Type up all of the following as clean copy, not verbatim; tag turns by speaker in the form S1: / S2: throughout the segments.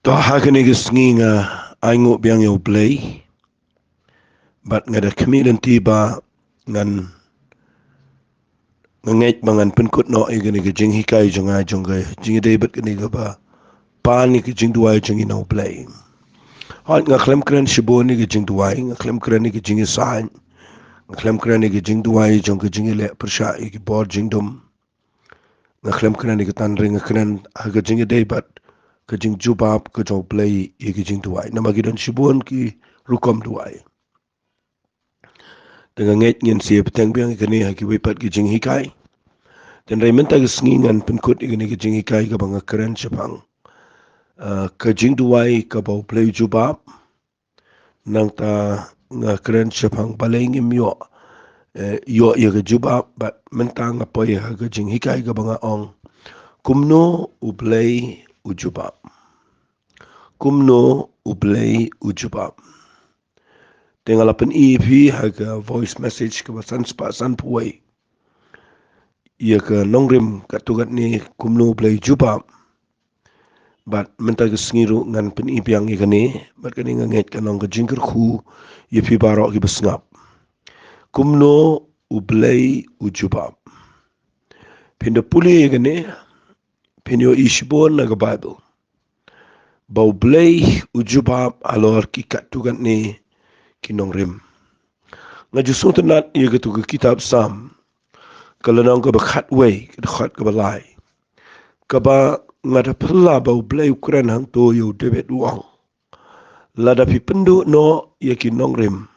S1: To hakani gisnginga aingo biang yo Blei, bat ngada kemidan tiba ngan ngait mangan penkut no igani ke jing hikai jonga jonga jing debet kani ga ba pani ke jing duai jing no Blei. Hot nga klem kren shiboni ke jing duai nga klem kren ke jing sain nga klem kren ke jing duai jonga jing le persha ke bor jing dum nga klem kren ke tan ring kren aga jing debat ke jing jubab ke jo Blei ke jing duai namagidon shibon ki rukom duai. Dengan nget ngin siya petang biang ikani haki wipat ki jing hikai. Dan rai menta ngan penkut ikani ki jing hikai ka banga keren sepang. Ka jing duai ka bau Blei Jubab. Nang ta nga keren sepang balai ngim yo. Yo ya ka Jubab bat menta ngapoy ha ka jing hikai ka banga ong. Kumno u Blei u Jubab. Kumno u Blei u Jubab. Tengah lapan EP haga voice message ke basan sepasan puai. Ia ke nongrim katugat ni kumno Blei Jubab. Bat menta ke sengiru ngan pen EP yang ikani. Bat kani nganget ke nong ke jingkir khu. Ia pi barok ke besngap. Kumno u Blei u Jubab. Pinda puli ikani. Pinyo ishbon naga Bible. Bau Blei u Jubab alor ki katugat ni kinong rim. Ngaju suntenat ia ketu ke kitab Sam. Kalau nang ke bakhat way, ke khat ke balai. Kaba ngada pela bau Blei Ukraine hang to yo debet uang. Lada pi pendu no ia kinong rim.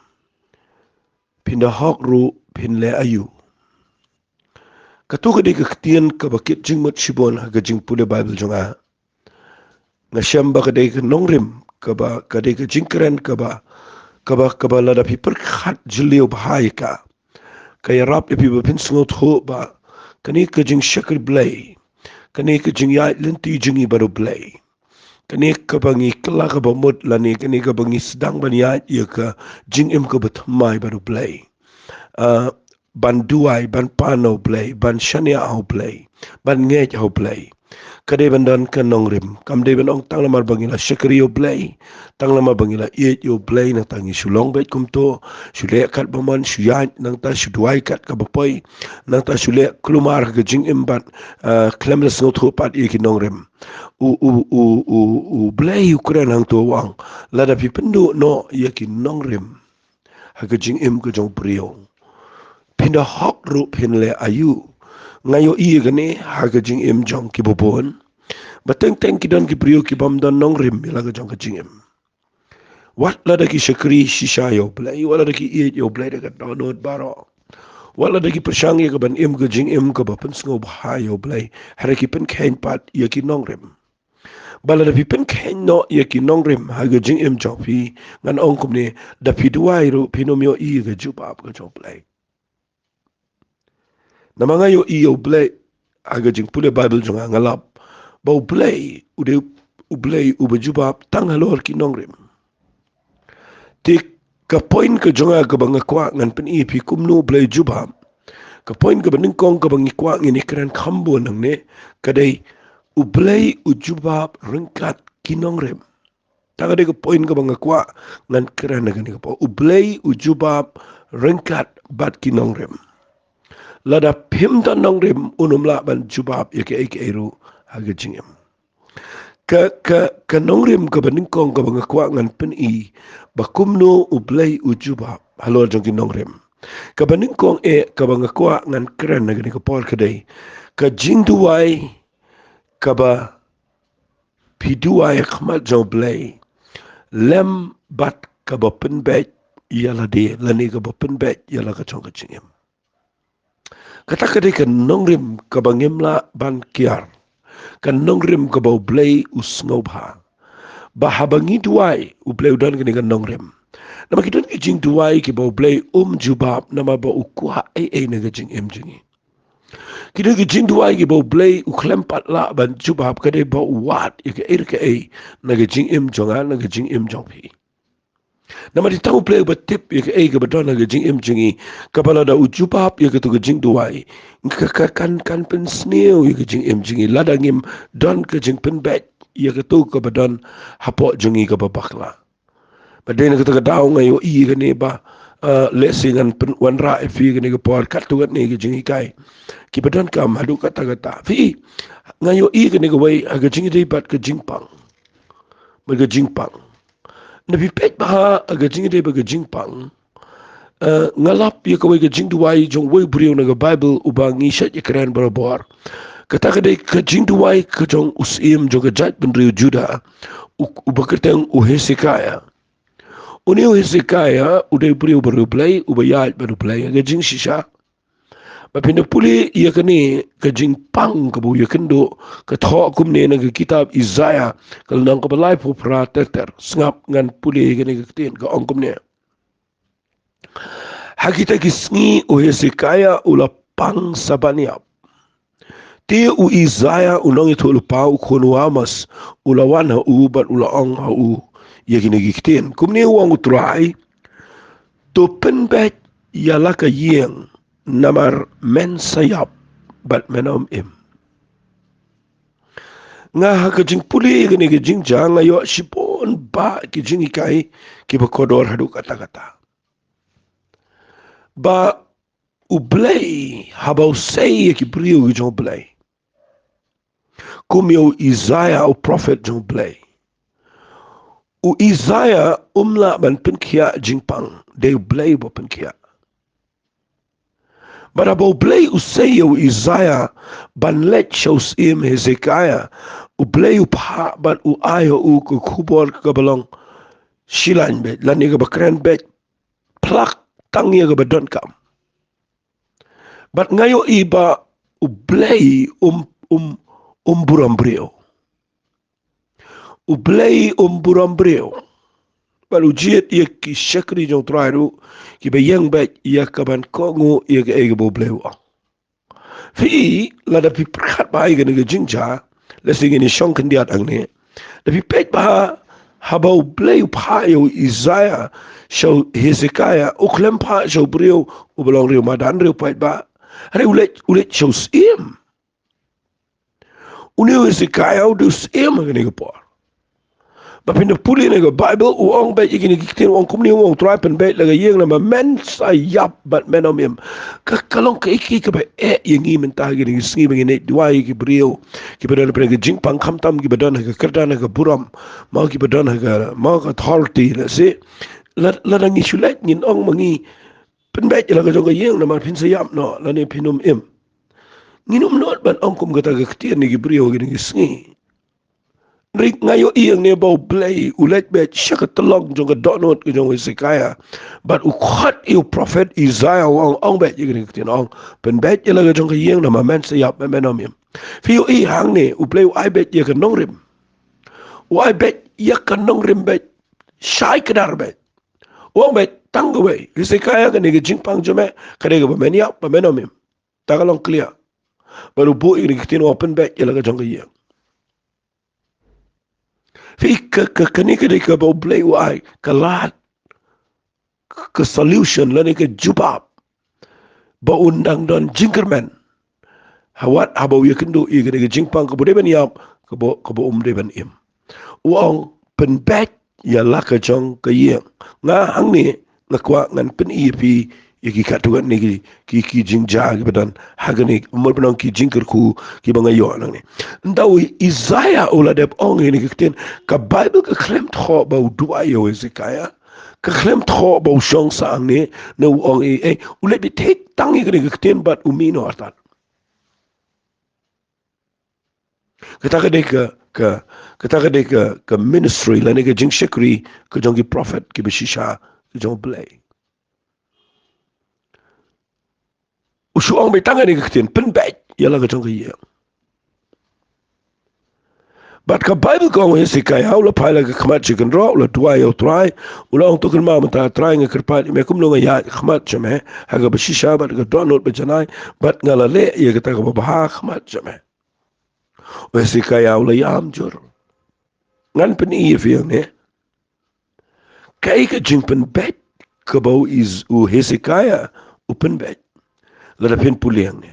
S1: Pinda hok ru pin le ayu. Katu ke dek ketien ke bakit jingmut shibon ha ke jing pule Bible jonga. Ngashamba ke dek nong rim kaba ke dek jingkeren kaba lada pi perkhat jeliu bahai ka. Kaya rap ipi bapin sengot ho ba kani ke jing syakir Blei. Kani ke jing yait lenti jingi baru Blei. Kani ke bangi kelak ke bamut lani kani ke bangi sedang bani yait ia ke jing im ke betamai baru Blei. Ban duai, ban pano Blei, ban syania ho Blei, ban ngej ho Blei. Kadai bandan ke nongrim. Kam dai bandong tang lamar bangila syakri yo Blei. Tang lamar bangila iet yo Blei nang tangi sulong bet kumto. Sulek kat baman suyait nang ta suduai kat kabapoi. Nang ta sulek kelumar ke jing imbat klemles ngot hopat ia ki nongrim. U Blei Ukraine hang to wang. Lada pi pendu no ia ki nongrim. Hake jing im ke jong priyo. Pinda hok ru pin le ayu. Ngayo iya gani hake jing im jong ki bobon. Bateng teng ki don ki priyo ki bam don nongrim ila ke jong ke jing im. Wat lada ki syakri shisha yo Blei. Wat lada ki iet yo Blei dekat donut baro. Wat lada ki persyangi ke ban im ke jing im ke bapen sengo bahaya yo Blei. Hari ki pen kain pat ia ki nongrim. Bala da pi pen kain no ia ki nongrim hake jing im jong pi. Ngan ongkum ni da pi duai ru pinomio iya ke Jubab ke jong Blei. Nama ngayo iyo Blei aga jing pule Bible jonga ngalap bau Blei ude u Blei u Jubab tang halor ki nongrim. Tik ka point ke jonga ke banga kwa ngan pen ipi kumno Blei Jubab. Ka point ke beningkong ke bangi kwa ngini keren kambo nang ne kadai u Blei u Jubab rengkat ki nongrim. Tang ada ke point ke banga kwa ngan keren nang ne ka u Blei u Jubab rengkat bat ki nongrim. Lada pim dan nongrim unumla ban Jubab ya ke eru haga jingim. Ka nongrim ka beningkong ka bangakwa ngan pen i bakumno u Blei u Jubab halor jong ki nongrim. Ka beningkong ka bangakwa ngan keren nagani ka por kadai ka jing duai ka ba piduai khmat jong Blei lem bat ka ba pen bet yala de lani ka ba pen bet yala ka jong ka jingim. Kata kadai kan nongrim ka bangimla ban kiar. Kan nongrim ka bau Blei usngobha. Bahabangi duai u Blei udan kan nongrim. Nama kita ni jing duai ki bau Blei Jubab nama bau kuha naga jing jingi. Kita ki jing duai ki bau Blei uklempat la ban Jubab kadai bau wat ke naga jing jonga naga jing jong pi. Nama di tahu Blei bertip ya ke betul naga jing jingi kapala da Jubab ya ke tu jing duai kan pen sneo ya ke jing jingi ladangim don ke jing pen bet ia ketu ke badan hapok jengi ke babakla. Badai nak kata daung ngayo I ke ni ba lesingan wan ra fi ke ni ke por kat tu ni ke jengi kai. Ki badan kam hadu kata fi ngayo I ke ni ke wai aga jengi dei bat ke jingpang. Ba ke jingpang. Nabi pet bah aga jengi dei ba ke jingpang. Ngalap ia ke wai ke jing duai jong wai brio na ke Bible ubangi syat ya keren berabor. Kata kadai ke jing duai ke jong usim jong ke jat benriu Juda ubaketeng Hezekiah. Unio Hezekiah udai beriu baru Blei ubayat baru Blei gajing sisa. Bapinda puli ia kini gajing pang kebu ia kendo kethok kumne na kitab Isaiah kalau nang kepalai pupra teter sengap ngan puli kini ketin ke ong kumne. Hakita kisngi Hezekiah ula pang sabaniap. Ti u Isaiah unong itu lupa u kono amas ulawan ha u bat ula ong ha u. Ia kini giktin. Kumni uang utrai. To penbet ialah ka yang namar men sayap bat menom im. Ngah ka jing puli kini ka jing jang ayo sipon ba ki jing ikai ki bakodor hadu kata-kata. Ba u Blei habau sei ki brio ki jong Blei. Kumio Isaiah u prophet jong Blei. U Isaiah umla ban penkia jingpang de Blei bo penkia. Barabo Blei usay u Isaiah ban let shows im Hezekiah u Blei u pa ban u ayo u ku kubor ka balong shilan bet lan ka bakren bet plak tangia ka badon kam. Bat ngayo iba u Blei buram brio. U Blei buram brio. Baru jiet ia ki syakri jong trairu ki bayang bet ia kaban kongu ia ke ege bo Blei wa. Fi lada pi perkat bahai ke nega jingja lesing ini syong kendiat ang ni. Tapi pet bah habau Blei pa yo Isaiah show Hezekiah uklem pa show brio u belong rio madan rio pet ba. Hari ulet show sim. Unio Hezekiah udah sim ke nega por. Bapinda puli nega Bible uang bet ikini kitin uang kumni uang try pen bet laga yeng nama men sayap bat menom im. Kalong ke iki ke bet yang i mentah gini singi begini dua iki brio ki badan pen ke jingpang kamtam ki badan ke kerdan ke buram mau ki badan ke mau ke authority la se la ngi sulet ngin ong mangi pen bet laga jong ke yeng nama pin sayap no la ni pinum im. Nginum not ban ong kum kata ke kitin ni ki brio gini singi. Rik ngayo iyang ni bau Blei ulet bet syakat telong jong ke donot ke jong Hezekiah but ukhat iu prophet Isaiah ong bet ye gini ketin ong pen bet ye laga jong ke iyang nama men sayap menom yam fiu I hang ni u Blei u ai bet ye ke nongrim u ai bet ye ke nongrim bet syai kedar bet ong bet tanggawe Hezekiah ke ni ke jingpang jome kade ke bameniap menom yam takalong clear baru bu gini ketin pen bet ye laga jong ke iyang. Fi kani kede ke bau Blei uai kelat ke solution lani ke Jubab ba undang don jingkerman hawat habau ye kendo i kede ke jingpang ke bude ben yap ke bo de ben im uang pen bet ya la ke jong ke yeng nga hang ni ngakwa ngan pen I pi ki katuan ni ki jingja ki badan hagani umur benang ki jingker ku ki bangayo nang ni ndau Isaiah ula dep ong ni ki ka Bible ka klem tho ba dua yo Hezekiah ka klem tho ba shong sang ni no ong ule bi tek tangi ki ki bat umino atat kata ka ministry la ni ka jing shakri ka jong ki prophet ki bishisha ki jong Blei usuang betanga ni ketin pen bet ialah ke jong ye bat ka Bible ko Hezekiah ula pala ke khamat chicken ro ula dua yo try ula ong token ma mata try nga kerpat me kumno nga ya khamat chame haga bashisha bat ka donot bejanai bat ngala le ye kata ka baha khamat chame Hezekiah ula yam jur ngan pen I fi ne kai ka jing pen bet ka bau is u Hezekiah u pen bet la pen puliang ne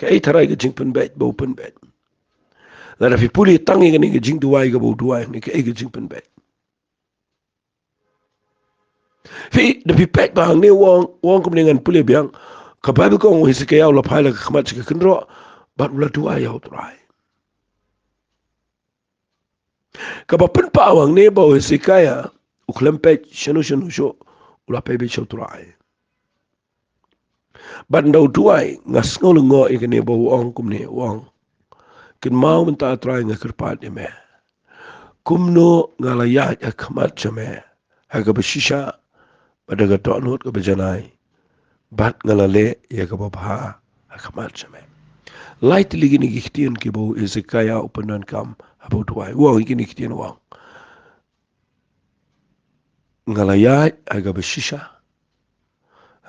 S1: kai tarai ka jing pen bet bau pen bet la fi puli tangi ni ke jing duai ke bo duai ni ke jing pen bet fi de fi pek bang ni wong kum dengan puli biang ka bible ko ngi se ke ya la phaila ka khmat ke kinro bat ula duai ya utrai ka ba pen pa wang ne bo se kaya u klem pe shanu sho ula pe be sho utrai bat ndau duai ngas ngol ngo e ne bo wong kum ne wong kin mau menta trai nga kerpat ni me kumno ngalaya ya khmat chame ha ga bishisha badaga tonot ga bejanai bat ngalale ya ga bha ha khmat chame light ligini gihtien ki bo ezekaya upanan kam about why wo igini gihtien wa ngalaya ha ga bishisha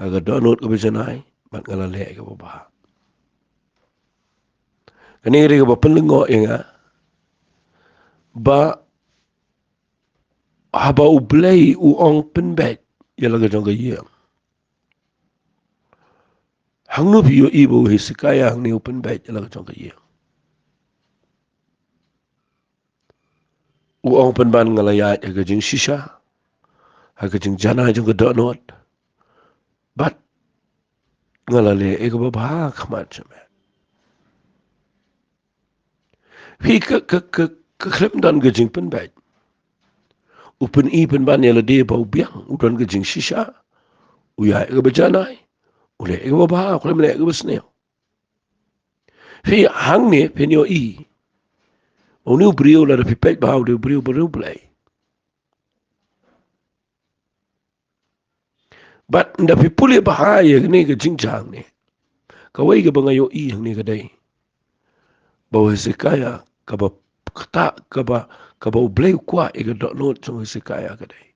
S1: ha ga tonot ga bejanai bat ngalale ya ga bha kani ri ga pelengo inga ba haba u Blei u ong penbet ya laga jong ga ye hang no bi yo ibo hisikaya hang ni open bet ya laga jong ga ye u ong pen ban ngalaya ya ga jing shisha ha ga jing jana jong ga donot bat ngalale e ga ba khmat chame hi ka klem dan ga jing penbet upen i pen ban ya la de ba biang u don ga jing shisha u ya ga bajana ule ga ba klem le ga besne fi hang ne pen yo i o nu brio la de pipet ba de brio Blei but nda pipuli ba ya ne ga jing jang ne ka wai ga bangayo i hang ne ga dai ba Hezekiah ka ba kata ka ba Blei kwa e ga no chung Hezekiah ka dai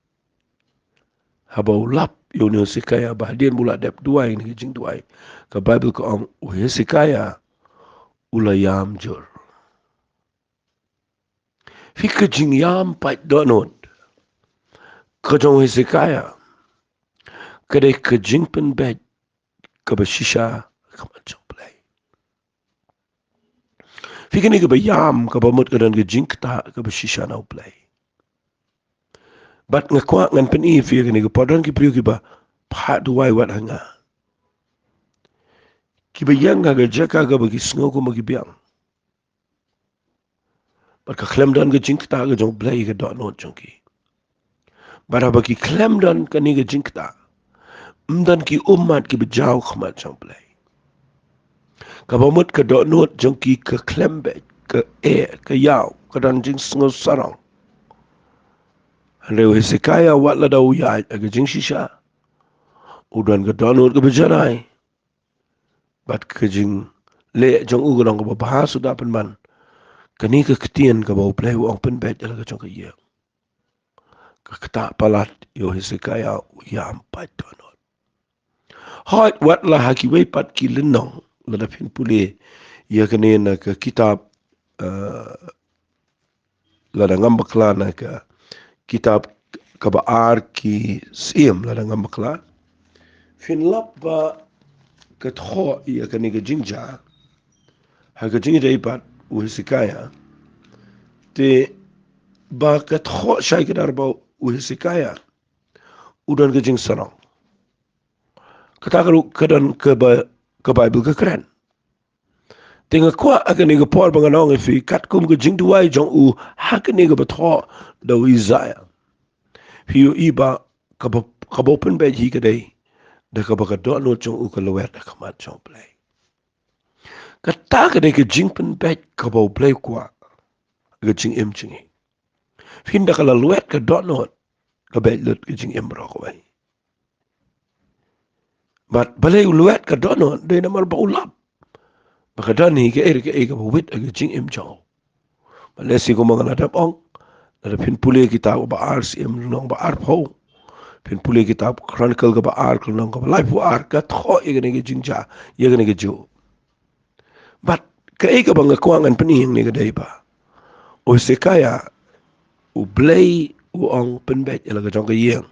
S1: ha ba lap yo ne Hezekiah ba dien bula dep duai ni jing duai ka bible ko ang Hezekiah ula yam jur fi ka jing yam pa donot ka jong Hezekiah ka dai ka jing pen bet ka ba shisha ka ma chung Blei fi ka ni ka ba yam ka ba mut ka dan ka jing ta ka ba shisha na Blei bat nga kwa ngan pen i fi ka ni ka podon ki priu ki ba pa duai wat hanga ki ba yang ga jaka ga ba ki sngo ko ma ki biang bat ka klem dan ga jing ta ga jong Blei ga donot jong ki bara ba ki klem dan ka ni ga jing ta mdan ki ummat ki bejau khmat jong Blei ka ba mut ka donot jong ki ka klem be ka ka yaw ka dan jing sngo sarang Leo Hezekiah wat la dau ya ga jing shisha udan ga donot ga bejanai bat ka jing le jong u ga ba bahas sudah pen man kani ka ketien ka ba Blei ong pen bet la ga jong ka ye ka kata palat yo Hezekiah ya ampat donot hot wat la haki wei pat ki lenong la da pin pule ya kane na ka kitab la da ngam bakla na ka kitab ka ba ar ki sim la da ngam bakla fin lap ba ka tho ya kane ka jingja ha ka jingja ipat u Hezekiah te ba ka tho shai ka dar ba u Hezekiah udan ka jing sarang kata ka dan ka Bible ka keren tinga kwa aga ni ga por banga nong fi kat kum ga jing duai jong u hak ni ga batho da Isaiah fi u iba ka ba pen be ji ga dai da ka ba ka do no jong u ka lawet da khamat jong Blei ka ta ga dai ka jing pen be ka ba Blei kwa ga jing em jing fin da ka la lawet ka do no ka be lut ka jing em ro ko bai but balai lawet ka do no dai na mar ba ulap baka dani ke ka wit aga jing im jaw malesi ko mga nadap ong na pin puli kita ba ar sim nong ba ar pho pin puli kita chronicle ka ba ar ko nong ka life ar ka tho ye ne jing ja ye ne jo but ka ba nga kwangan pening ne ga dai ba o Hezekiah u Blei u ong pen bet ya ga jong ka yeng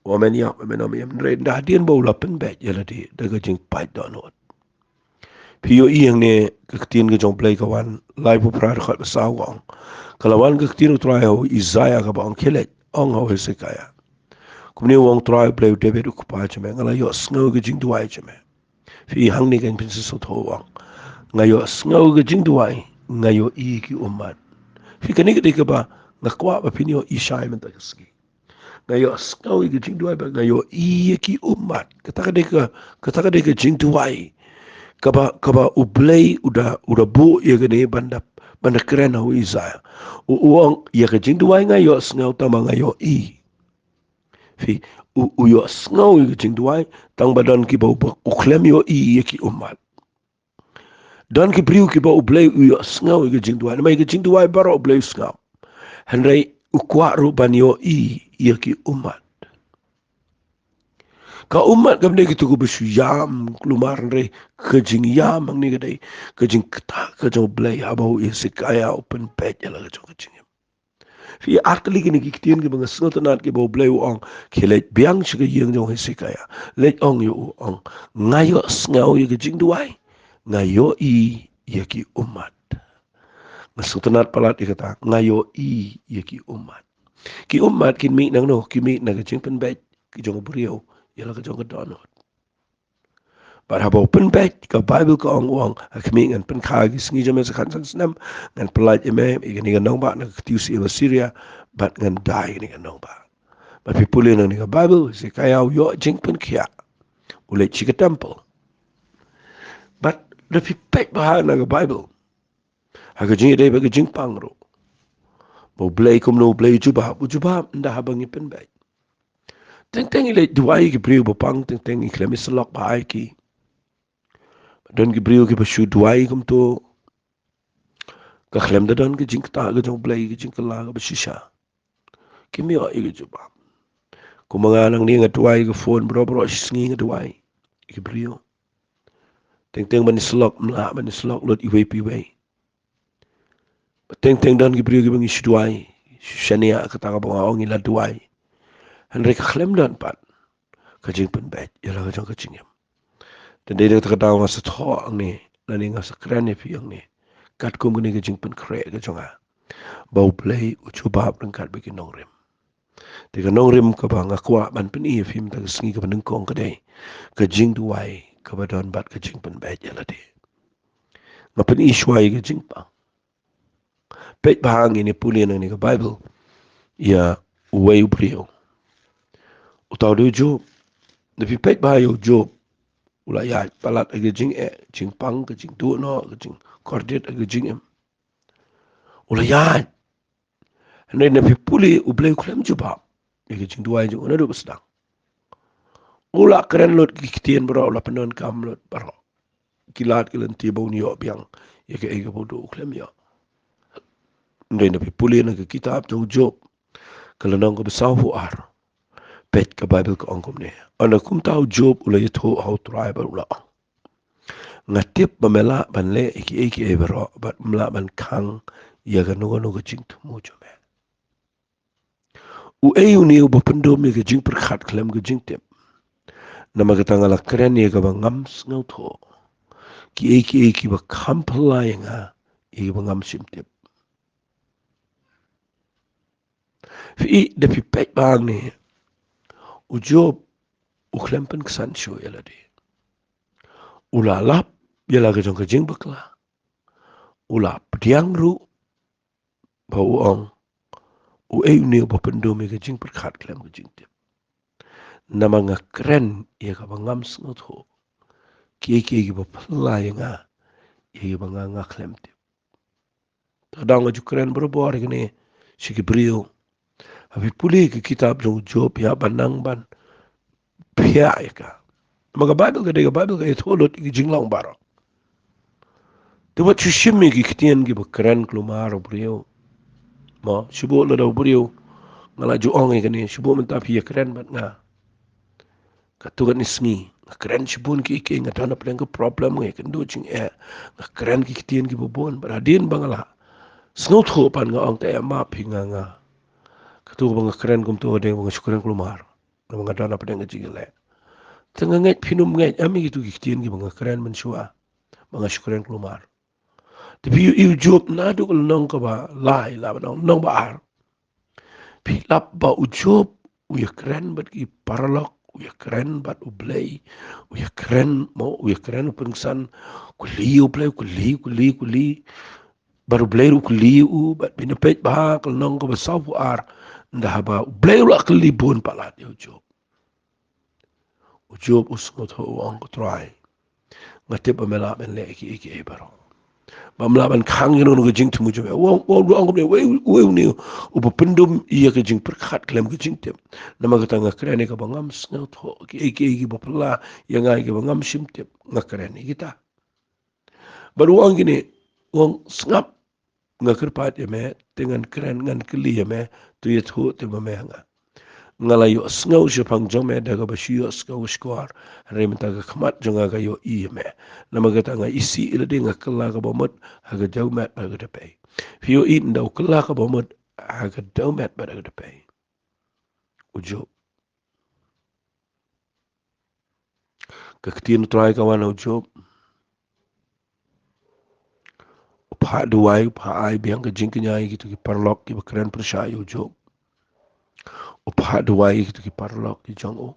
S1: o men ya men o men re da dien bo la pen bet ya la di da ga jing pai donot Pio yang ne kektian ke jong Blei kawan lai pu pra khat basawang. Kalawan kektian utrai ho Isaiah ka bang kelet ong ho Hezekiah. Kumni wong try Blei David ukupa chame ngala yo snow ke jing duai chame. Fi hang ni kan pinsu so tho wang. Ngayo snow ke jing duai ngayo I ki umat. Fi kani ke ba ngakwa ba pinyo Ishai men ta ski. Ngayo snow ke jing duai ba ngayo I ki umat. Kata ke jing duai. Kaba ublei udah bu ya gede banda keren ho Isaiah. Uang ya ke jing duai ngayo snow tama ngayo I. Fi uyo snow i jing duai tang badan ki bau uklem yo I ki umat. Dan ki priu ki bau ublei uyo snow i jing duai. Mai ki jing duai baro ublei snow. Henry ukwa ruban yo I ki umat. Ka umat kam ne gitu ko besu yam lumar re kejing yam ang ni gadai kejing kata kejong Blei abau Hezekiah open page ala kejong kejing. Fi akli kini kiktian ki banga sotanat ki bau Blei ong kilet biang siga yang jong Hezekiah let ong yo ong ngayo ngau ye kejing duai ngayo I ye ki umat. Sotanat palat ikata ngayo I ye ki umat. Ki umat kin mi nang no ki mi na kejing pen page ki jong beriau yala kejong kedonot. But habo pen back ka Bible ka ong wang kami ngan pen kagi sengi jam sa kansan senam ngan pelat eme igani ngan ba na katius i Syria but ngan dai ni ngan ba. But people nang ni Bible se kaya yo jing pen kia ule chika temple. But the pipek bahan na Bible. Haga jing dai baga jing pangro. Bo Blei Kumno Blei Jubab nda habang i pen back. Teng ile duai ki priu bo pang teng i klemis lok ba ai ki. Dan Gabriel ki basu duai kum tu ka khlem da dan ki jing ta ga jong Blei ki jing kala ga basisha kimi o igi juba ku mga nang ni nga duai ga phone bro singi nga duai Gabriel teng man slok mla man slok lot i pi we teng dan Gabriel ki bangi duai shania ka ta ga ba ong ila duai henry ka khlem dan pat ka jing pen bet yala ga jong ka jing dan dia kata kata nga sa tho ang ni nani nga sa kran ni pi ang ni kat kum ni ga jing pen kre ga jonga bau Blei Jubab ng kat bikin nong rim tiga nong rim ka ba nga kwa ban pen I film ta singi ka ban kong ka dai ka jing duai ka ba don bat ka jing pen bet yala di nga pen I shwai ka jing pa pet bahang ini puli nang ni ka Bible ya uway brio utaw do Job na pi pet ba yo Job ula ya palat aga jing jing pang ka jing tu no ka jing kordet aga jing em ula ya Henry na pipuli Blei klem Jubab Igi jing duai jing una do besdang ula keren lot kiktian bro ula penon kam lot bro kilat kilan tibau ni yo biang ya ke ega bodo klem yo Henry na pipuli na ke kitab jong Job kalanong ko besaw huar pet ka Bible ka ongkom ne ana kum tau Job ula yitho how tribe ula ngatip pamela banle iki bro bat mla ban kang ya ga no jing tu mo jome u ni u bapendo me ga jing perkhat klem ga jing tem nama ga tangala kren ye ga bangam ngau tho ki ba kampla nga i ba ngam sim tem fi de pi pet bang ni u Job u klem pen ksan sho yala de ula lap yala ga jong ga jing bakla ula pdiang ru ba u ong u ni u bapendo me ga jing perkhat klem ga jing tem nama nga kren ye ga bangam ngau tho ki ba pla nga ye ba nga klem tem tadang ju kren bro ni si Gabriel Habi puli ke kitab jong Job ya banang ban pia ka. Mga Bible ka Bible ka itholot ki jinglang baro. Diba chushimi ki kitian ki bakran klumaro brio. Mo subo la daw brio ngala ju ong ka ni subo man ta pia kren bat nga. Katugan ni sngi kren subon ki nga tanap lang ka problem nga kendo jing kren ki kitian ki bobon baradin bangala. Snot ho pan nga ong ta ma pinga nga. Katu mga keren kum tu ada mga syukuran kelumar. Mga dana pada ngaji gile. Tengah ngai pinum ngai ami gitu kiktian ki mga keren mensua. Bangasyukuran kelumar. Tapi you Jubab na do kal nong ka ba lai la ba nong ba ar. Pilap ba Jubab uya keren bat ki paralok uya keren bat Blei uya keren mo uya keren pengsan kuli Blei kuli baru Blei kuli bat binapet ba kal nong ka ba sapu ar ndah ba Blei la kali bun palat Jubab. Jubab usngot ho ang ko try. Ngatip ba mela ben le ki baro. Bamlaban kang yun ng jing tumu jube wa ang ne we ni upendum iya ke jing perkat klem ke jing tem nama kata ngakrene ka bangam snau tho ki bapla yang ai ke bangam sim tem ngakrene kita baru ang gini wong ngap ngakerpat ya me dengan keren ngan keli ya me tu ya thu te me nga ngalayo snau jepang jong me daga basio skau squar remta ka khamat jonga ga yo I me nama kata nga isi ila de ngakla ka bomot haga jau mat haga de pay fio I ndau kala ka bomot haga jau mat haga de pay Jubab ka ktin try ka wan Jubab pa duai pa ai biang ka jingknya gitu ki parlok ki keren persaya Jubab upah duai gitu ki parlok ki jong o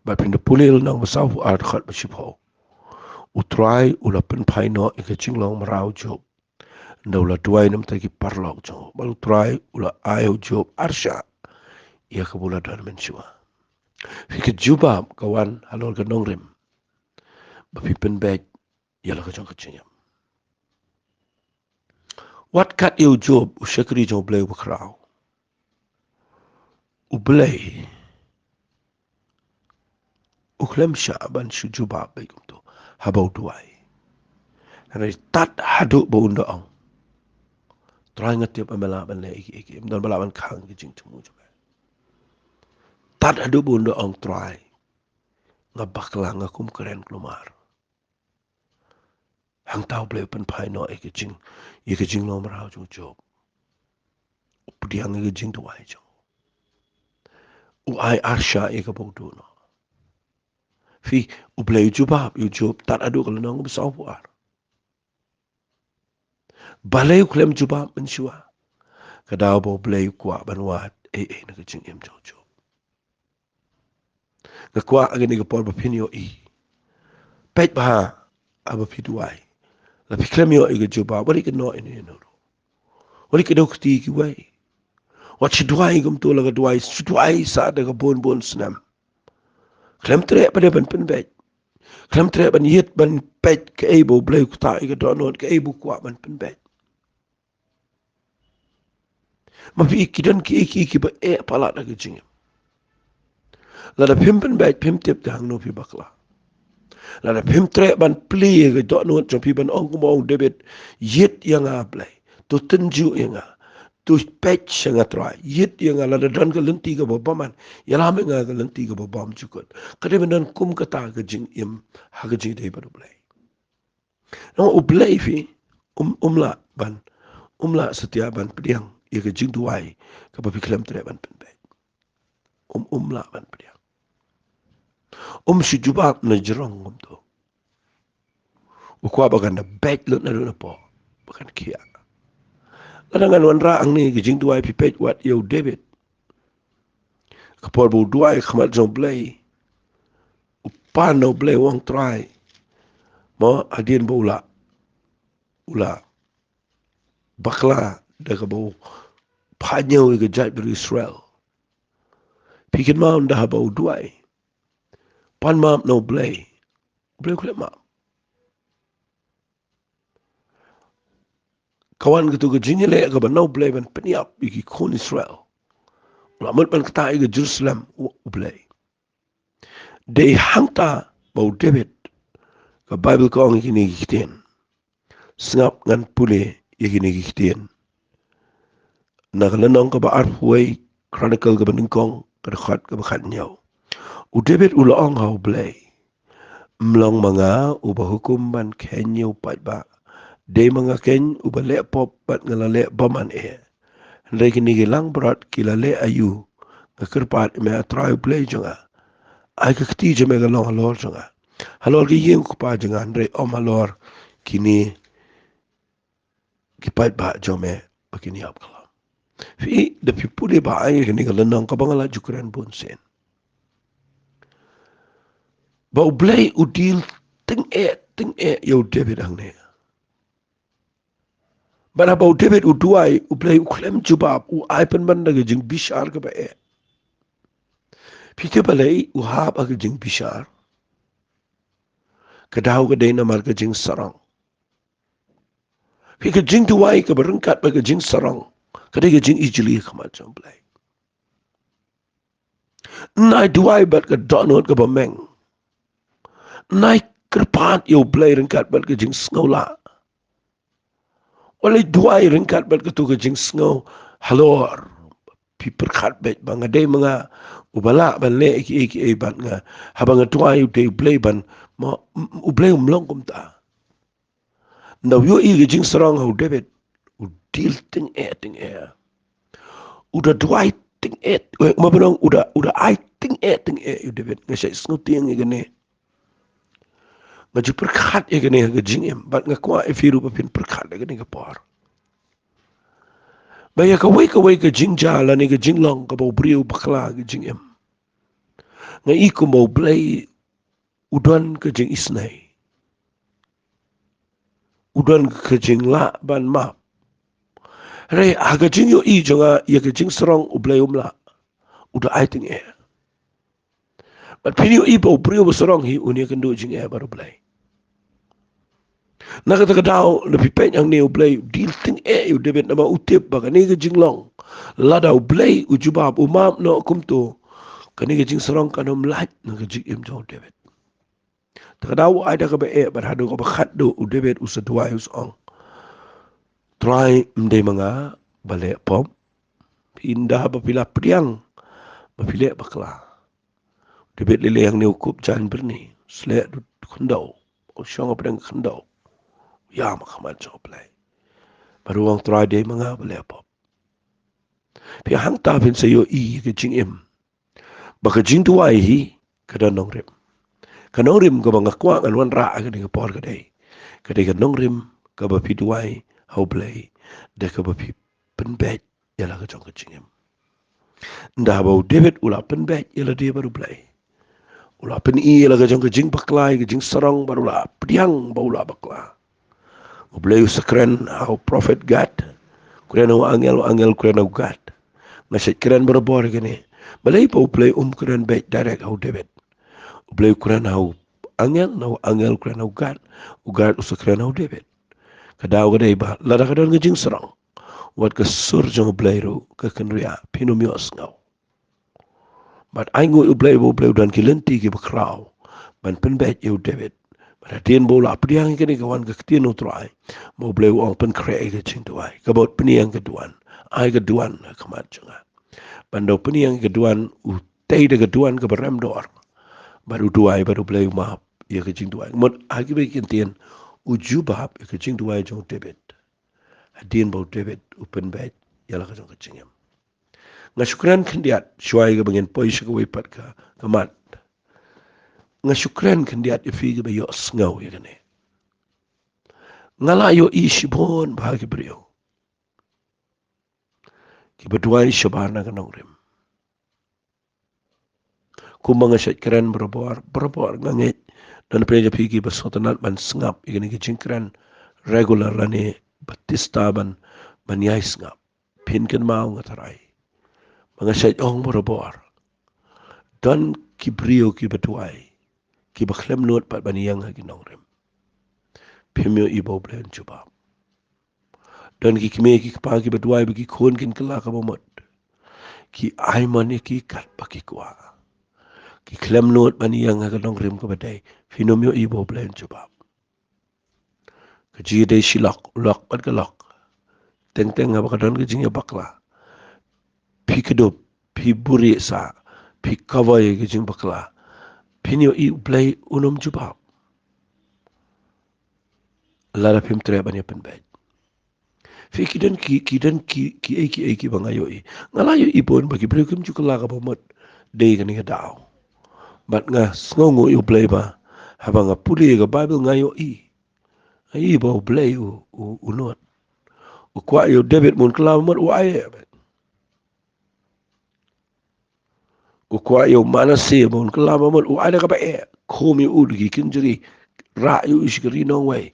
S1: ba pinda pulil nang masafu art khat bashipho utrai ula pen paino ika jinglong marau Jubab ndaula duai nam ta ki parlok jo balu utrai ula ayo Jubab arsha ia kabula dan mensyua fikir Jubab kawan halol ka nongrim ba pipen beg ia la ka jong ka chinyam wat kat eu Jubab usyakri jong Blei bakrau Blei uklem syaban syu Jubab baik tu habau duai hari tat haduk ba unda ang try ngatip amela ban le iki mdon balaban khang ki jing tumu juga tat haduk ba unda ang try ngabakla ngakum keren kelumar hang tau Blei pen pai no iki jing no marau Jubab udiang iki jing duai jo ai arsha ika bodu no fi Blei Jubab tat adu kalau nang besau puar balai klem Jubab mensyua kadau bo Blei kwa banwat nak jing em jo ngakwa agini ke por bapinyo pet ba aba piduai la piklem yo ika Jubab wali ke no ini no wali ke dokti ki wai wat si duai gum tu la duai si duai sa da ka bon snam klem tre pada ban pen bet klem tre ban yet ban pet ke ebo Blei ku ta ika donot ke ebo kwa ban pen bet ma fi kidan ki ba pala da ke jing la da pimpen bet pimtip da hang no fi bakla la da pim tre ban pli ke donot jo pi ban ong mo debit yet yang a Blei tu tenju yang a tu pet yang a try yet yang a la da dan ke lenti ke babaman ya la me nga ke lenti ke babam jukut kade ban kum kata ke jing im ha ke jing dei ba Blei no Blei fi umla setia ban pediang ia ke jing duai ke ba piklem tre ban pen bet umla ban pediang si Jubab na jerong tu ukwa bagan da bet lut na do po bagan kia kadang wan ra ang ni ke jing duai pi pet wat yo David kapor bu duai khamat jong Blei upan no Blei wong try mo adien bo ula bakla da ka bo panyo ke jat ber Israel pikin mam da bo duai pan mam no Blei kulit mam kawan gitu ke jingle ke ban no Blei ban peniap iki kon Israel lamut ban kata ke Jerusalem Blei de hangta bo David ke Bible ko ang kini kiten snap ngan pule ikini kiten na kalanong ka ba arhuai chronicle ka baningkong ka khat ka bakhat nyaw David ulaong ha Blei mlong mga ubahukum ban kenyo pat ba de mga ken ubale pop pat ngalale baman Hendai kini gilang berat kilale ayu ngakirpat me atrai Blei jonga ai ka kti je me galong halor jonga Halor ki yeng ku pa jangan re om halor kini kipat ba jome bakini ap kala. Fi the people de ba ai kini kala nang ka bangala jukran pun sen. Ba Blei udil ting e yo David ang ne. Bara ba David uduai Blei uklem Jubab u ai pen banda ke jing bishar ke ba e. Pike balai u hab ke jing bishar. Kadau ke dei namar ke jing sarang. Pike jing duai ke berengkat ba ke jing sarang. Kadai ke jing ijli khamat jang Blei. Nai duai bat ke donot ke bameng. Nai kerpat yo Blei rengkat bat ke jing sngola. Oleh duai rengkat bat ke tu ke jing sngo halor. Pi perkat bet bang ada mga ubala ban le iki ban nga habang tuai de Blei ban ma Blei umlong kum ta. Now yo i jing sarang ho David u deal ting e. Udah duai ting e. Ma benong udah ai ting e you David nga siya snuting e gane. Nga ju perkat e gane nga jing em bat nga kwa e firu pa pin perkat e gane ka par. Baya ka wai ka jing jala ni ka jing long ka bau briu bakla ka jing em. Nga iku mau Blei udan ka jing isnai. Udan ka jing la ban map. Re aga jing yo i jonga ya ka jing serong u Blei umla. Udah ai ting e. But pini yo i bau briu serong hi unia kan do jing e baru Blei. Nakata ka daw lebih pen yang ni u Blei deal ting e you David nama utip baka ni ka jing long. Lada u Blei u Jubab u mam no kumto. Kani ka jing serong ka nom lat na ka jing em jong David. Takadaw ay da ka ba e barhado ka ba khatdo u David u sa duwa us ong. Try mde mga bale pom. Pindah ba pila priang. Mapili bakla. David lele yang ni ukup jan berni. Selek du kendaw. O syong apa dengan kendaw. Ya makaman jawab Blei. Baru orang try de mga bale pom. Pi hang ta pin sayo i ke jing em. Baka jing duwa hi kada nong rem. Kanong rim ka mga kwa ngan wan ra ka ni ka por ka day. Kada kanong rim ka ba pi duwai hau Blei. Da ka ba pi penbet yala ka jong ka jingem. Nda ba David ula penbet yala dia baru Blei. Ula pen i yala ka jong ka jing baklai ka jing sarang baru la pediang ba ula bakla. Blei sakren hau prophet God. Kuren hau angel kuren hau God. Nasyat keren berbor ka ni. Balai pa Blei keren bet direct hau David. Blei kuran hau angel kuran hau God usa kuran hau David. Kadau kadai ba lada kadang ngejing serang. Wat ke sur jong Blei ru ke kenria pinomios ngau. But I ngu Blei dan kilenti ki bakrau. Ban penbet you David. But atien bola pediang kini kawan ke ketien utrai. Mau Blei ong pen krei ke jing tuai. Kabot peniang keduan. Ai keduan kamat jonga. Bandau peniang keduan utei de keduan ke berem dor. Baru duai baru Blei maaf ia ke jing duai. Mod agi baik intien Jubab ia ke jing duai jong David. Hadien bau David upen bet ialah ke jong ke jingem. Ngasyukran kendiat syuai ke bagian poi syuka wipat ke kamat. Ngasyukran kendiat ifi ke bayo sengau ia kene. Ngalayo isibon bahagi beriau. Ki berduai syabana ke nongrim. Ku mengasyat keren berbuar ngangit. Dan penja pigi bersotanat ban sengap ikan iki jingkran regular lani batista ban yai sengap pinkan mau ngatarai mengasyat ong borobor dan kibrio ki betuai ki baklem nuat pat ban yang hagi nongrem pimio ibo Blei Jubab dan ki kime ki pagi betuai bagi kun kin kelak abomot ki aiman ki kat bagi kuah ki klem nuat ban yang hagi nongrem ke badai finomio ibo Blei Jubab kaji day silak ulak pat kelak teng apa kadang kejingnya bakla pi kedup pi buri sa pi kawai kejing bakla pinyo i Blei unum Jubab lara pim tre banya penbet fi kidan ki bangayo i ngalayo i pun bagi Blei kim juga laga pamot day kani daw bat nga sngongo i Blei ba habang puli ke Bible ngayo ai bau Blei u not u kwa yo David mun kelamat u ai u kwa yo Manase mun kelamat u ai ka ba komi u gi kinjiri ra yu iskri no way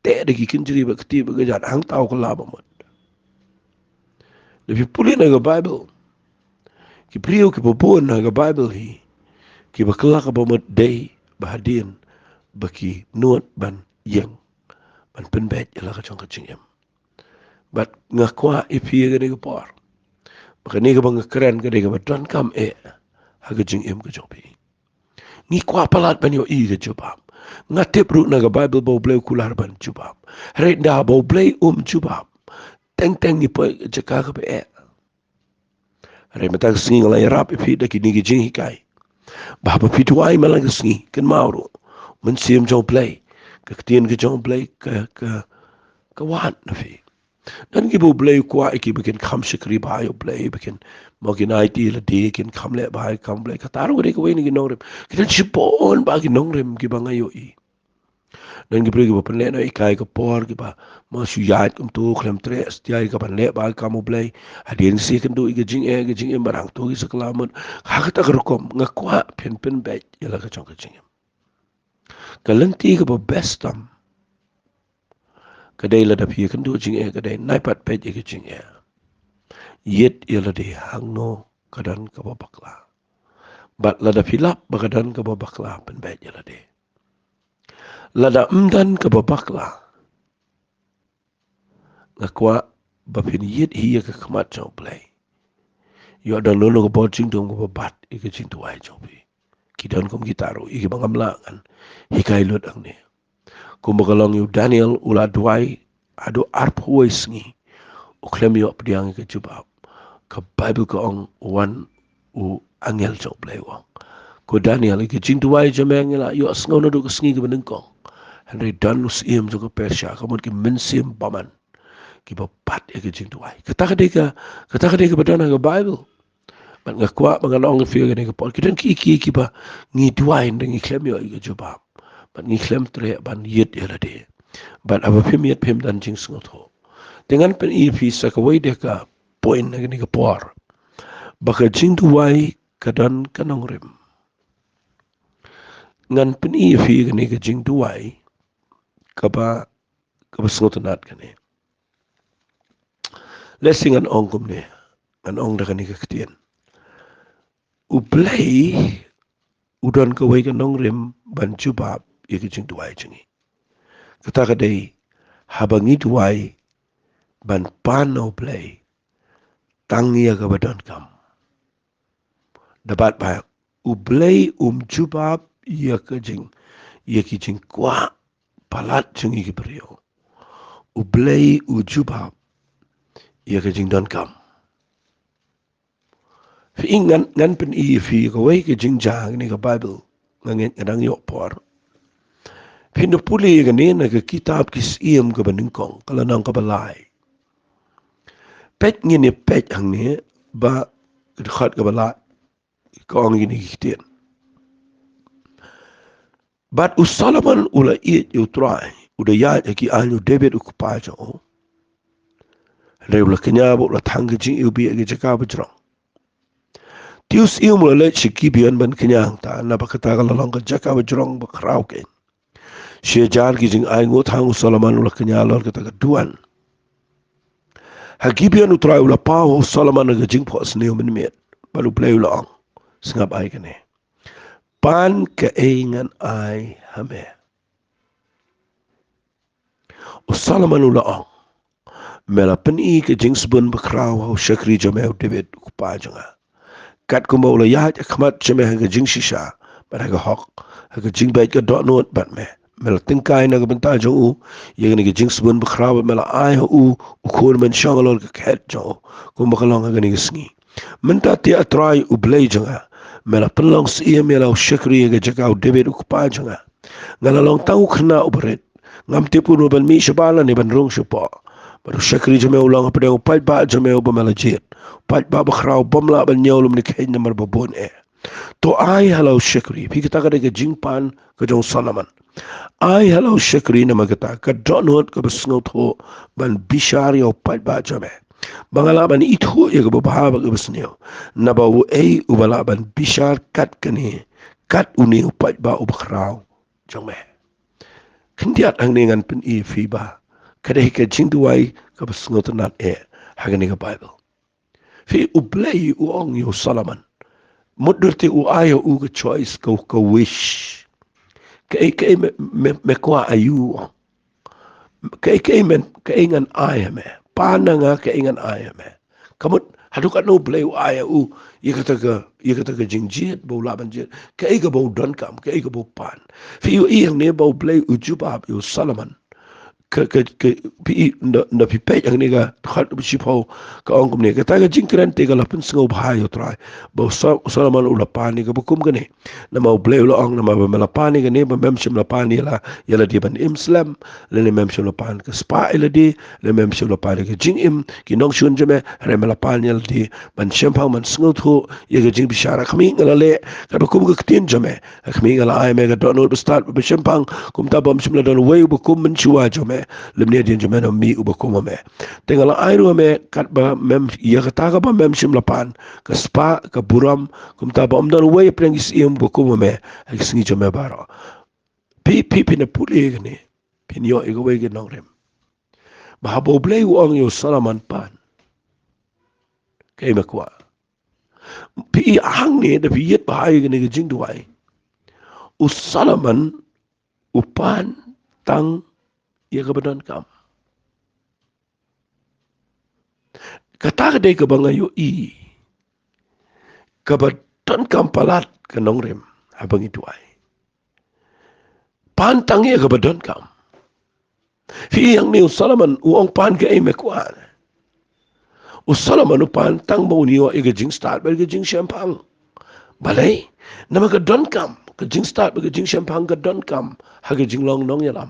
S1: te de gi kinjiri ba kti ba ga hang tau kelamat lebih puli na ke Bible ki priu ki popon na ke Bible ki ba kelak ba mat day bahadin baki nuat ban yang ban penbet ila ka chong ka chingem bat ngakwa ipi ga de por baka ni ka bang keren ga de ga don kam ha ga chingem ka chopi ni kwa palat ban yo ga Jubab ngatip ru na ga Bible bo Blei kular ban Jubab re da bo Blei Jubab teng teng ni po jaka ka be re mata singi la rap ipi da ki ni gi jing hikai ba ba pitu ai malang singi ken mauro men sim jong Blei ka tien ga jong Blei ka wan na fi dan ki bo Blei kwa ki bikin kham shikri ba yo Blei bikin mogin IT la de kin kham le ba kam Blei ka taru re ko ni gi nongrem ki dan chipon ba gi nongrem ki ba ngayo dan ki pregi ba pen le na ikai ka por ki ba ma su yat kum tu klem tres ti ka ban le ba kamu Blei hadin si kan do ga jing barang tu ki saklamat ha ka ta kom ngakwa pen bet yala ka chong ka jing kalenti ka ba bestam kadai la da phi kan do jing kadai nai pat pet ke jing yet yala de hangno kadan ka ba bakla bat la da philap bakadan ka ba bakla pen bet yala de la da umdan ka ba bakla ngakwa ba phin yet hi ka khamat chong Blei yo da lo ko bo jing dong ko bat ke jing tu ai chong pi kidan kom gitaro iki bangam la kan hikai lut ang ne kumbakalong yu Daniel ula duai ado arphuis ngi uklem yo pdiang ke Jubab ka Bible ko ong wan u angel jo Blei wang ko Daniel ke jing duai jameng la yo asngono do sngi ke benengkong henry danus iem jo ko Persia kamon ki mensim baman ki bapat ke jing duai kata ka badana ke Bible man ngakwa mangalong fi ke ke por kidan ki ba ngi duai ngi klem yo ke Jubab ban ngi klem tre ban yet yala de ban aba pim dan jing sngot ho dengan pen fi sa ka wai de ka point na ni ka por baka jing duai kadan kanong rem ngan pen fi ni ka jing duai ka ba sngot nat ka ne lesing an ongum ne an ong da ka ni ka ktien u Blei udan ka wai ka nong rem ban Jubab ye ka jing duai jingi kata ka dei habangi duai ban pano Blei tangia ka badan kam dapat ba u Blei Jubab ye ki jing kwa palat jingi ki brio u Blei Jubab ye ka jing don kam fi ngan pen fi ka wai ka jing jang ni ka Bible ngangen kadang yo por pindu puli ka ni na ka kitab kis iem ka beningkong kala nang ka balai pet ngini pet hang ni ba khat ka balai ka ong gini kitien but u Solomon ula it you try uda ya ki anyu David u pa jo re ula kenya bo la thang jing u bi ge jaka bujrong tius ium la le chiki bian ban kenya ta na ba kata ka long ka jaka bujrong ba krau ke she jar ki jing ai ngot hang Solomon ula kenya lor ka ta duan hagibian u try ula pa ho Solomon ge jing pos ne min met balu Blei ula ong singap ai kene pan ke engan ai hame o Solomon ula ong mela pen ke jing sebun bakrau ho shakri jameu David ku pa janga kat ko mo la ya khmat chame ha jing shisha ba ha hok ha jing bait ka dot not bat me mela tingkai na ga benta jo u ye ne jing sebun bakrau mela ai u khon men shangalol ka khet jo ko makalong ha ni sngi menta ti atrai u Blei janga mela pelong si mela shakri ga jaka David ku pa janga ngala long tau khna ubret ngam tipu no ban mi shabala ni ban rong shupa baru shakri jame ulang apa dia upat ba jame uba malajit upat ba bakrau bomla ban nyolum ni khen namar babon to ai halau shakri pi kita ka de jingpan jong Solomon. Ai hello shakri na magata ka donot ka besngot ho ban bishar yo pat ba jame. Bangala ban itho ya ka bahaba ka besneo. Na ba u ei ubala ban bishar kat kani kat uni pat ba ubakrao jame. Kendiat ang ningan pen I fiba. Kada hika jingduai ka besngot nat hagani ka Bible. Fi u Blei u ong yo Solomon. Mudurti u ayo u ka choice ka wish. Kay me kwa ayu kay men kaingan ayame pana nga kaingan ayame kamut hadukat no Blei aya kata ka jingjiet bo laban jet kay ka bo don kam kay ka bo pan fi yu iyang ne bo Blei Jubab yu Solomon ke pi na pi pe ang niga khat bi sipo ka ong kum ne ka ta ga jingkran te ga lapun sngo bha yo trai bo Solomon ula pani ga bukum gane na mau Blei ula ong na ma ba la pani ga ne ba mem sim la pani la yala di ban imslam le ne mem sim la pan ka spa ila di le mem sim la pani ka jing im ki nong shun jame re me la pani yala di ban shempa man sngo thu ye ga jing bishara khami ngala le ka bukum ga tin jame khami ngala ai me ga don no start ba shempang kum ta bam sim la don we bukum man chuwa jame lemnia din jumena mi ubakuma me tengala airu me kat ba mem ya kata ka ba mem sim lapan ka spa ka buram kum ta ba omdan we prengis iem ubakuma me singi jome baro pi na puli gni pin yo ego we ge nongrem ba habo Blei ong yo Solomon pan kay makwa pi hang ni da pi yet ba ai gni ge jing duai u Solomon upan tang ya ka badan kam kata ka day ka bangayo kabadan kampalat ka nongrem habang ito ay pantang iya kabadan kam fi yang ni Solomon uong pan ka ay mekuan Solomon pantang mo niyo ay gajing start ba gajing siyempang balay na magadon kam gajing start ba gajing siyempang gadon kam hagajing long nong yalam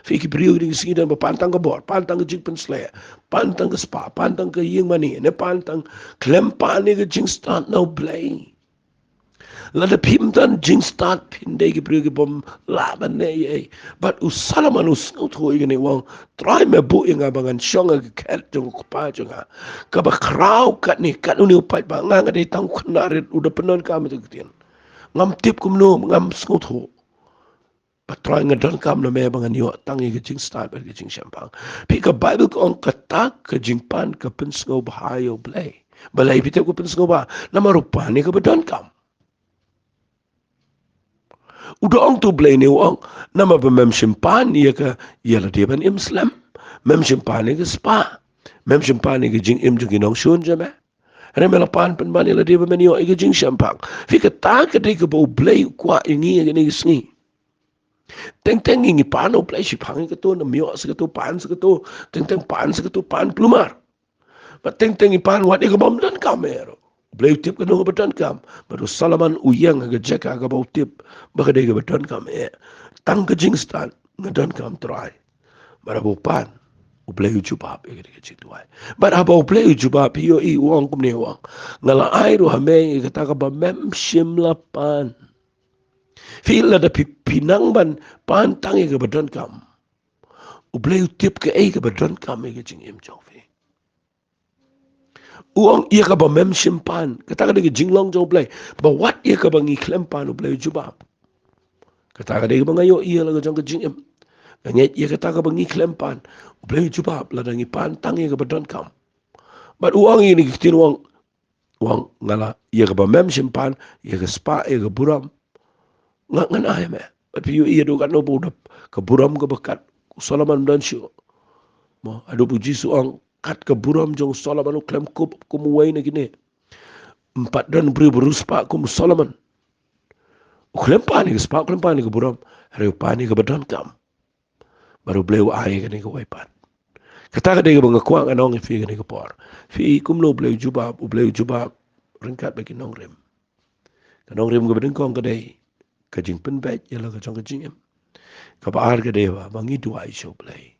S1: fi ki priyo ni singidan ba pantang ka bor pantang ka jing pensle pantang ka spa pantang ka ying mani ne pantang klempa ni gajing start no Blei lada pimdan jing start pinde ki priyo ki bom laban ne ye but Solomon snutho igane wang try me bu inga bangan shonga ki ket jong pa jonga ka ba kraw kat ni kat uni upai ba nga de tang kunarit udah penon ka me tian ngam tip kumno ngam snutho patrai ngadon kam na me bangan yo tangi ke jing start ke jing shampang pi ka Bible ko ang katak ke jing pan ka pensngo bahayo Blei balai pite ko pensngo ba na marupa ni ka badon kam udah ong tu Blei ni ong nama ba mem simpan ya ka ya la dia ban imslam mem simpan ni ke spa mem simpan ni ke jing im jing nong shun jame remela pan pen ban ya la dia ba men yo ke jing shampang fi ka ta ka de ka bo Blei kwa ingi ni sngi teng ingi pano Blei si pangi ka to na mio sa ka to pan sa ka to teng pan sa ka to pan plumar ba teng pan wat ka bom dan kamero Blei tip ka no beton kam baru Solomon uyang ga jeka ga bau tip ba ka de ga beton kam tang ka jing stan ngadon kam try bara bu pan u Blei Jubab e ga jing tuai bara ba Blei Jubab yo I wong kum ne wong ngala ai ro hame ga ta ka ba mem shim la pan feel da pinang ban pan tang e ga beton kam u Blei tip ka e ga beton kam e ga jing im jong uang ia ka ba mem simpan kata ka de jinglong jo Blei ba wat ia ka ba ngi klempan Blei Jubab kata ka de ba ngayo ia la jong ka jingem ngai ia kata ka ba ngi klempan Blei Jubab la ngi pan tang ia ka ba don kam but uang ini kitin uang ngala ia ka ba mem simpan ia ka spa ia ka buram ngan ai me but you ia do kan no budap ka buram ka bakat Solomon dan syo mo adu puji suang kat ke buram jong Solomon klem kum wai na gini empat dan beri beruspa kum Solomon klem pani ke spa klem pani ke buram hari pani ke badan kam baru Blei ai ke ni ke wai pan kata ka de ke bangakuang anong fi ke ni ke por fi Kumno Blei Jubab Blei Jubab ringkat bagi nongrem kanongrem ke bedeng kong ke dei ke jing pen bet ya la ke jong ke jingem ka baar ke dewa bangi dua iso Blei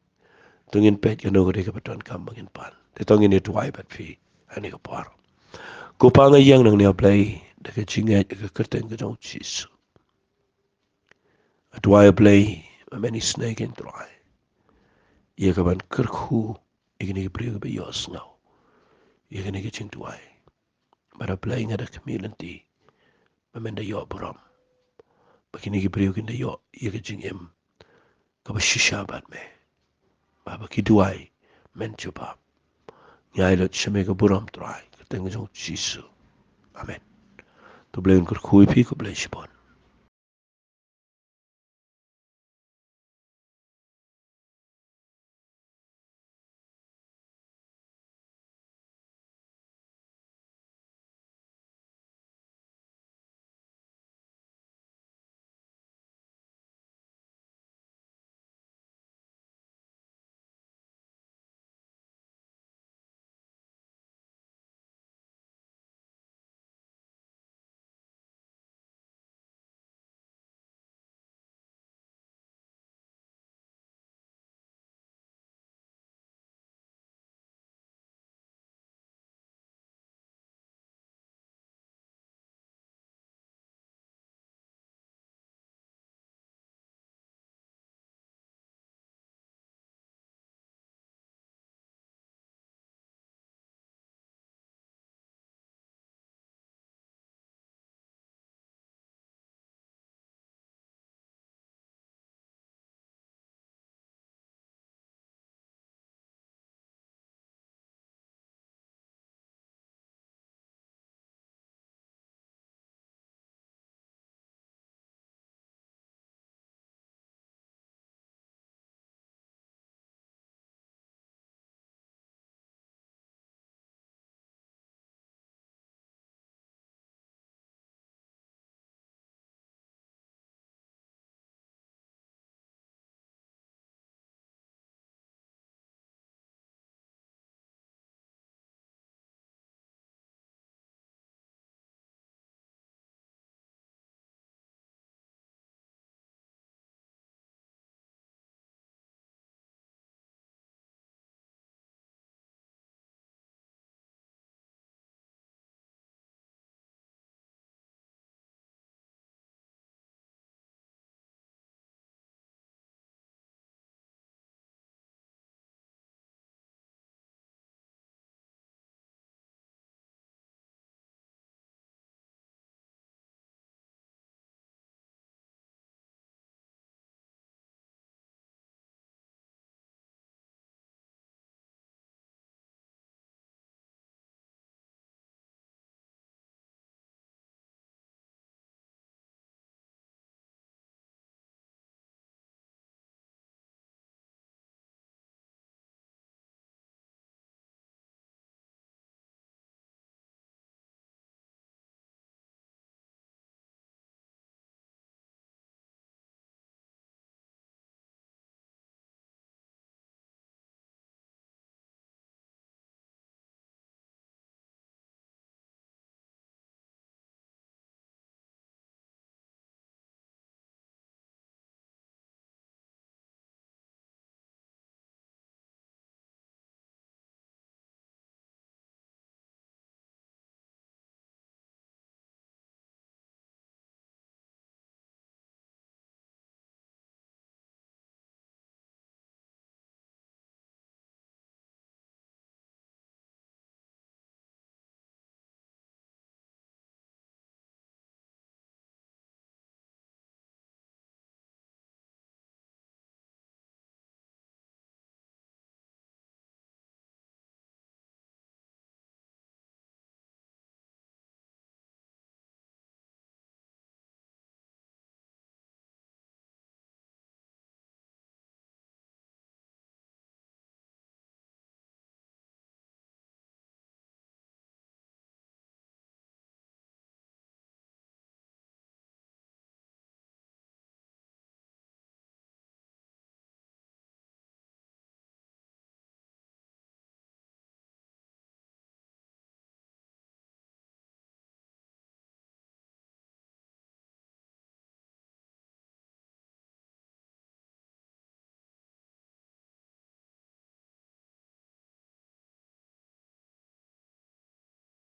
S1: tungin pet ke no ke de ke badan kam bangin pan te tongin itu ai bat fi ani ke por ko pa nga yang nang ne Blei de ke jinga ke kerten ke jong sis Tuai Blei, many snake in tuai. Ia ka ban kerku, ikini ki priu be yos ngau. Ikini ki cing tuai. Bara Blei ngada kemilanti, memenda yo buram. Bakini ki priu kinda yo, ia ka cing im. Ka ba shisha bat me. Baba ki tuai, men Jubab. Nyai lot shame ka buram tuai. Ka tengi jong Jisu. Amen. Tu Blei un kerku ipi, ka Blei shibon.